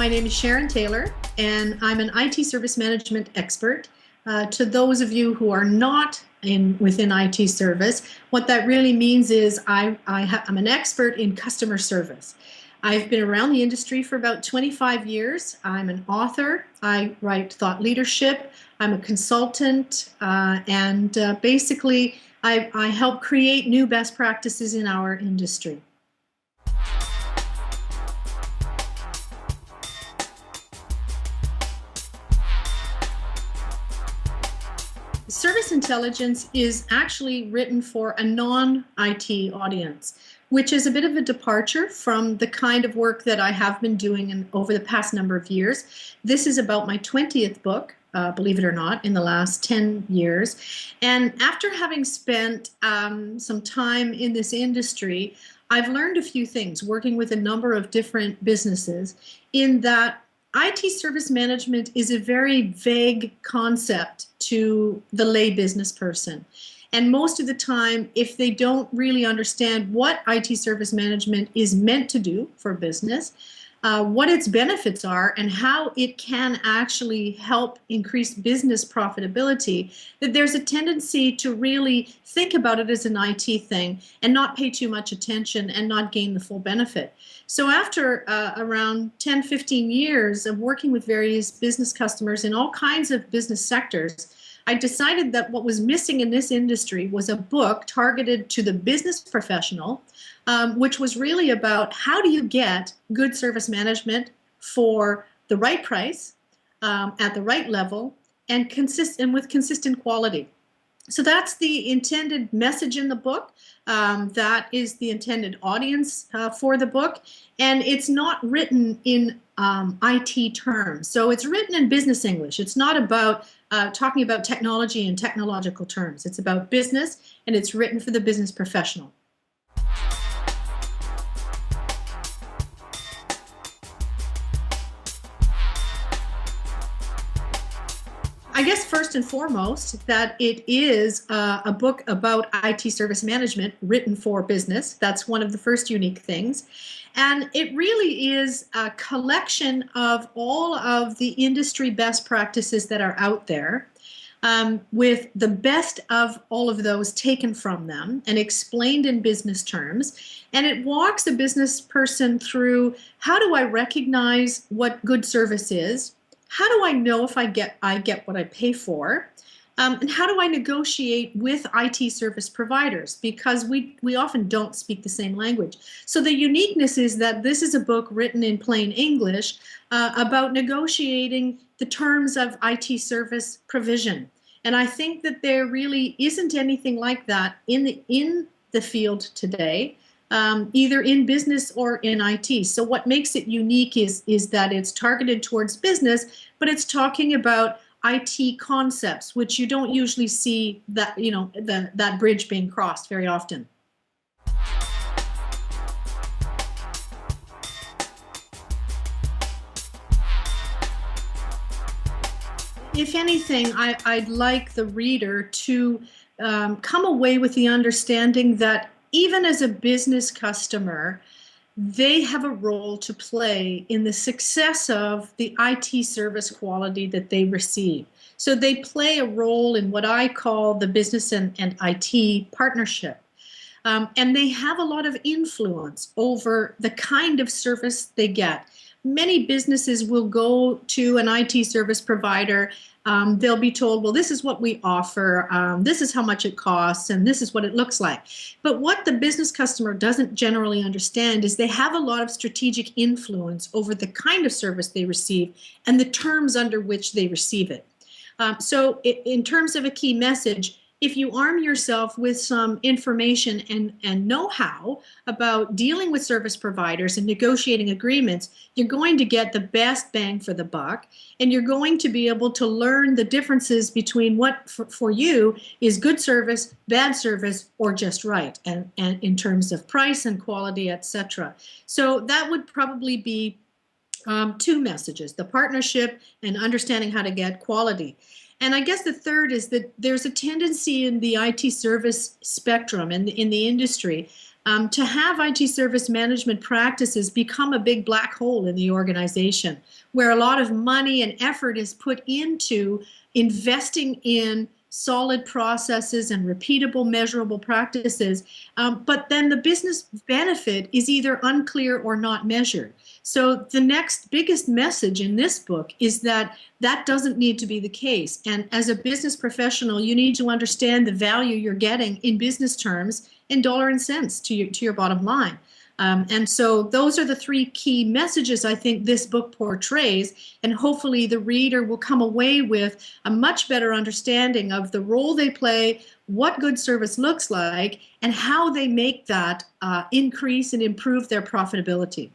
My name is Sharon Taylor, and I'm an IT service management expert. To those of you who are not within IT service, what that really means is I'm an expert in customer service. I've been around the industry for about 25 years. I'm an author. I write thought leadership. I'm a consultant, and basically I help create new best practices in our industry. Service intelligence is actually written for a non-IT audience, which is a bit of a departure from the kind of work that I have been doing over the past number of years. This is about my 20th book, believe it or not, in the last 10 years. And after having spent some time in this industry, I've learned a few things working with a number of different businesses in that IT service management is a very vague concept to the lay business person. And most of the time, if they don't really understand what IT service management is meant to do for business, what its benefits are, and how it can actually help increase business profitability, that there's a tendency to really think about it as an IT thing and not pay too much attention and not gain the full benefit. So after around 10, 15 years of working with various business customers in all kinds of business sectors, I decided that what was missing in this industry was a book targeted to the business professional, which was really about how do you get good service management for the right price, at the right level, and with consistent quality. So that's the intended message in the book. That is the intended audience for the book. And it's not written in IT terms. So it's written in business English. It's not about talking about technology in technological terms. It's about business, and it's written for the business professional. I guess first and foremost that it is a book about IT service management written for business. That's one of the first unique things. And it really is a collection of all of the industry best practices that are out there, with the best of all of those taken from them and explained in business terms. And it walks the business person through, how do I recognize what good service is? How do I know if I get what I pay for? And how do I negotiate with IT service providers? Because we often don't speak the same language. So the uniqueness is that this is a book written in plain English about negotiating the terms of IT service provision. And I think that there really isn't anything like that in the field today. Either in business or in IT. So what makes it unique is that it's targeted towards business, but it's talking about IT concepts, which you don't usually see that, that bridge being crossed very often. If anything, I'd like the reader to come away with the understanding that even as a business customer, they have a role to play in the success of the IT service quality that they receive. So they play a role in what I call the business and IT partnership. And they have a lot of influence over the kind of service they get. Many businesses will go to an IT service provider. They'll be told, well, this is what we offer, this is how much it costs, and this is what it looks like. But what the business customer doesn't generally understand is they have a lot of strategic influence over the kind of service they receive and the terms under which they receive it. So in terms of a key message, if you arm yourself with some information and know-how about dealing with service providers and negotiating agreements, you're going to get the best bang for the buck, and you're going to be able to learn the differences between what for you is good service, bad service, or just right, and in terms of price and quality, etc. So that would probably be two messages: the partnership and understanding how to get quality. And I guess the third is that there's a tendency in the IT service spectrum and in the industry to have IT service management practices become a big black hole in the organization, where a lot of money and effort is put into investing in solid processes and repeatable, measurable practices, but then the business benefit is either unclear or not measured. So the next biggest message in this book is that that doesn't need to be the case. And as a business professional, you need to understand the value you're getting in business terms in dollar and cents to your bottom line. And so those are the three key messages I think this book portrays, and hopefully the reader will come away with a much better understanding of the role they play, what good service looks like, and how they make that increase and improve their profitability.